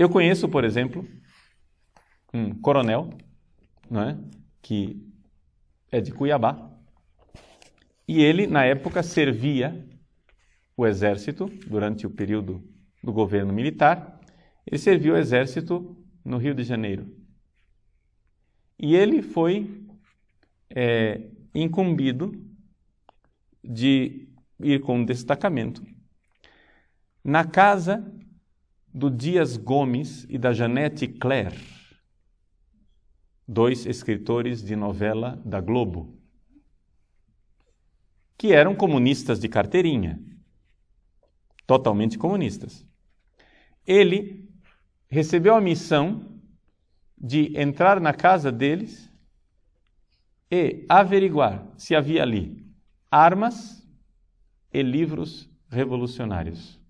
Eu conheço, por exemplo, um coronel, não é? Que é de Cuiabá, e ele, na época, servia o exército durante o período do governo militar. Ele serviu o exército no Rio de Janeiro. E ele foi incumbido de ir com um destacamento na casa do Dias Gomes e da Janete Claire, 2 escritores de novela da Globo, que eram comunistas de carteirinha, totalmente comunistas. Ele recebeu a missão de entrar na casa deles e averiguar se havia ali armas e livros revolucionários.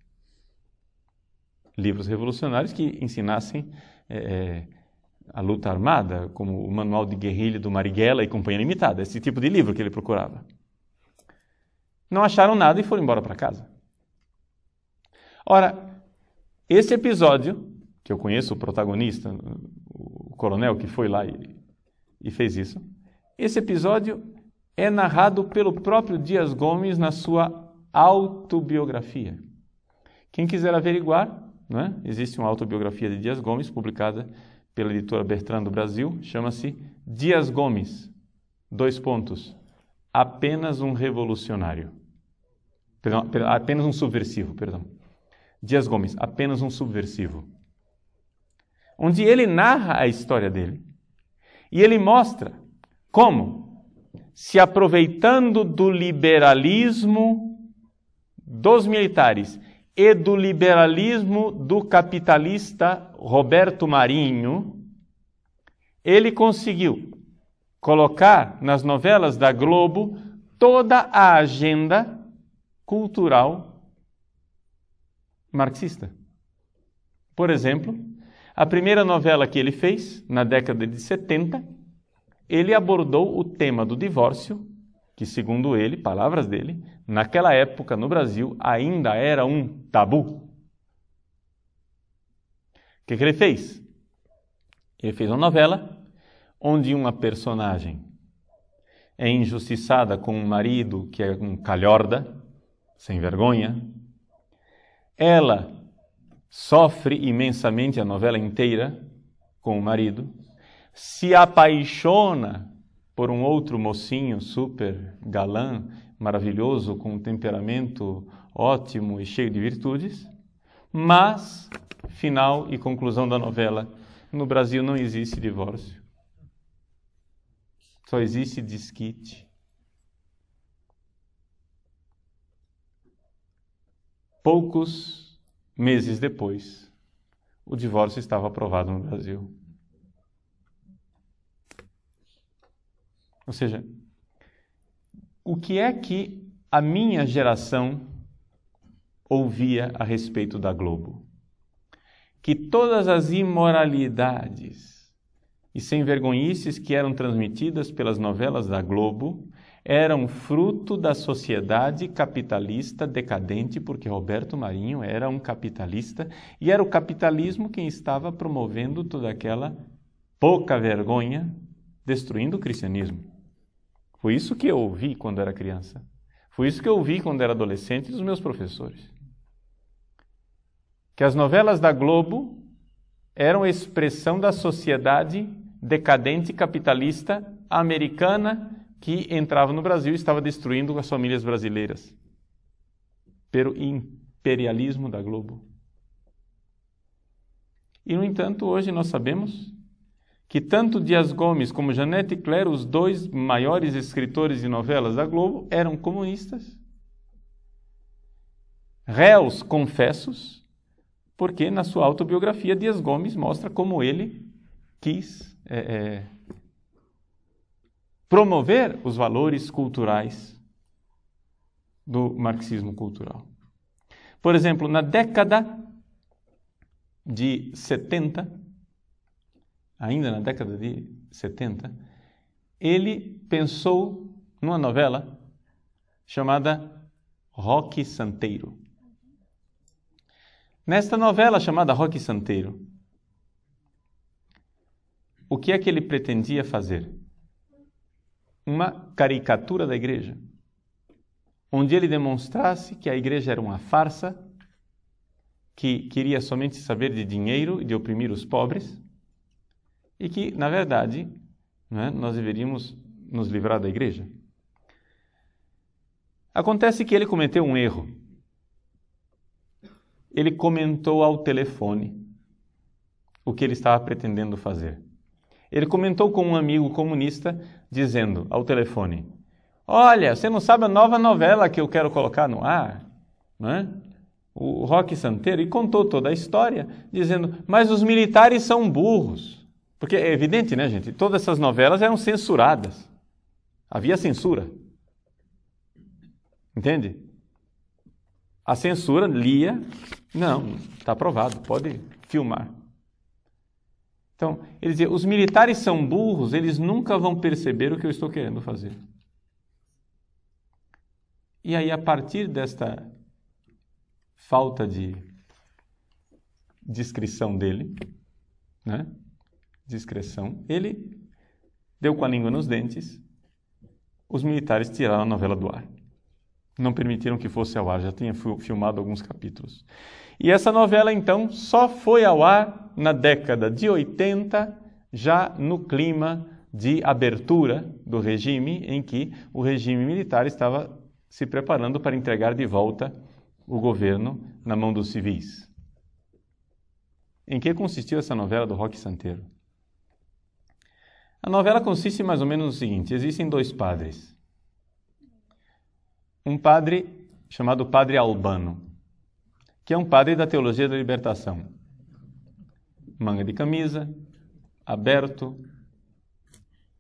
Livros revolucionários que ensinassem a luta armada, como o Manual de Guerrilha do Marighella e Companhia Limitada, esse tipo de livro que ele procurava. Não acharam nada e foram embora para casa. Ora, esse episódio, que eu conheço o protagonista, o coronel que foi lá e fez isso, esse episódio é narrado pelo próprio Dias Gomes na sua autobiografia. Quem quiser averiguar, não é? Existe uma autobiografia de Dias Gomes, publicada pela editora Bertrand do Brasil, chama-se Dias Gomes, : apenas um revolucionário. Apenas um subversivo, perdão. Dias Gomes, apenas um subversivo. Onde ele narra a história dele. E ele mostra como, se aproveitando do liberalismo dos militares e do liberalismo do capitalista Roberto Marinho, ele conseguiu colocar nas novelas da Globo toda a agenda cultural marxista. Por exemplo, a primeira novela que ele fez, na década de 70, ele abordou o tema do divórcio, que, segundo ele, palavras dele, naquela época no Brasil ainda era um tabu. O que ele fez? Ele fez uma novela onde uma personagem é injustiçada com um marido que é um calhorda, sem vergonha. Ela sofre imensamente a novela inteira com o marido, se apaixona por um outro mocinho super galã, maravilhoso, com um temperamento ótimo e cheio de virtudes, mas, final e conclusão da novela, no Brasil não existe divórcio. Só existe desquite. Poucos meses depois, o divórcio estava aprovado no Brasil. Ou seja, o que é que a minha geração ouvia a respeito da Globo? Que todas as imoralidades e sem-vergonhices que eram transmitidas pelas novelas da Globo eram fruto da sociedade capitalista decadente, porque Roberto Marinho era um capitalista e era o capitalismo quem estava promovendo toda aquela pouca vergonha, destruindo o cristianismo. Foi isso que eu ouvi quando era criança. Foi isso que eu ouvi quando era adolescente dos meus professores. Que as novelas da Globo eram expressão da sociedade decadente capitalista americana que entrava no Brasil e estava destruindo as famílias brasileiras pelo imperialismo da Globo. E, no entanto, hoje nós sabemos que tanto Dias Gomes como Janete Claire, os 2 maiores escritores de novelas da Globo, eram comunistas, réus confessos, porque na sua autobiografia Dias Gomes mostra como ele quis promover os valores culturais do marxismo cultural. Por exemplo, na década de 70, ainda na década de 70, ele pensou numa novela chamada Roque Santeiro. Nesta novela chamada Roque Santeiro, o que é que ele pretendia fazer? Uma caricatura da igreja, onde ele demonstrasse que a igreja era uma farsa, que queria somente saber de dinheiro e de oprimir os pobres, e que, na verdade, nós deveríamos nos livrar da igreja. Acontece que ele cometeu um erro. Ele comentou ao telefone o que ele estava pretendendo fazer. Ele comentou com um amigo comunista, dizendo ao telefone: olha, você não sabe a nova novela que eu quero colocar no ar, não é? O Roque Santeiro, e contou toda a história, dizendo, mas os militares são burros. Porque é evidente, né, gente? Todas essas novelas eram censuradas. Havia censura. Entende? A censura lia, não, está aprovado, pode filmar. Então, ele dizia, os militares são burros, eles nunca vão perceber o que eu estou querendo fazer. E aí, a partir desta falta de discrição dele, né? Discreção, ele deu com a língua nos dentes, os militares tiraram a novela do ar. Não permitiram que fosse ao ar, já tinha filmado alguns capítulos. E essa novela, então, só foi ao ar na década de 80, já no clima de abertura do regime, em que o regime militar estava se preparando para entregar de volta o governo na mão dos civis. Em que consistiu essa novela do Roque Santeiro? A novela consiste mais ou menos no seguinte: existem dois padres. Um padre chamado Padre Albano, que é um padre da teologia da libertação. Manga de camisa, aberto,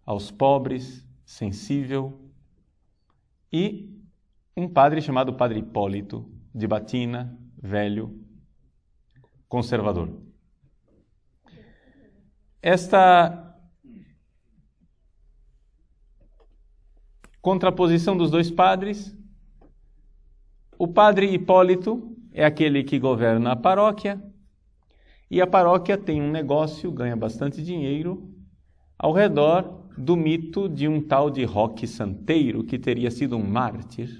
aos pobres, sensível. E um padre chamado Padre Hipólito, de batina, velho, conservador. Esta contraposição dos dois padres, o Padre Hipólito é aquele que governa a paróquia, e a paróquia tem um negócio, ganha bastante dinheiro, ao redor do mito de um tal de Roque Santeiro, que teria sido um mártir,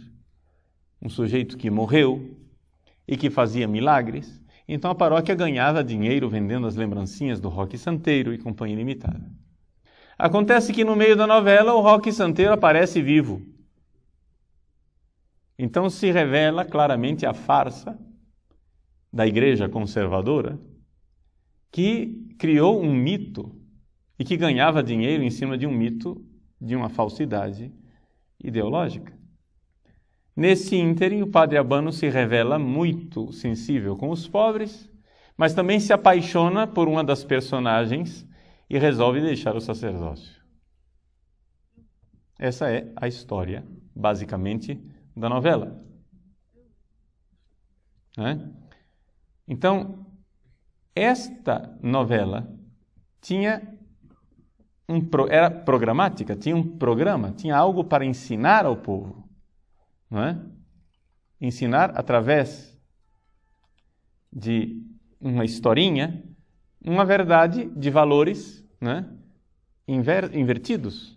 um sujeito que morreu e que fazia milagres. Então a paróquia ganhava dinheiro vendendo as lembrancinhas do Roque Santeiro e companhia limitada. Acontece que no meio da novela o Roque Santeiro aparece vivo. Então se revela claramente a farsa da igreja conservadora, que criou um mito e que ganhava dinheiro em cima de um mito, de uma falsidade ideológica. Nesse ínterim, o Padre Albano se revela muito sensível com os pobres, mas também se apaixona por uma das personagens e resolve deixar o sacerdócio. Essa é a história, basicamente, da novela. Então, esta novela era programática, tinha um programa, tinha algo para ensinar ao povo. Não é? Ensinar através de uma historinha uma verdade de valores, né? Invertidos.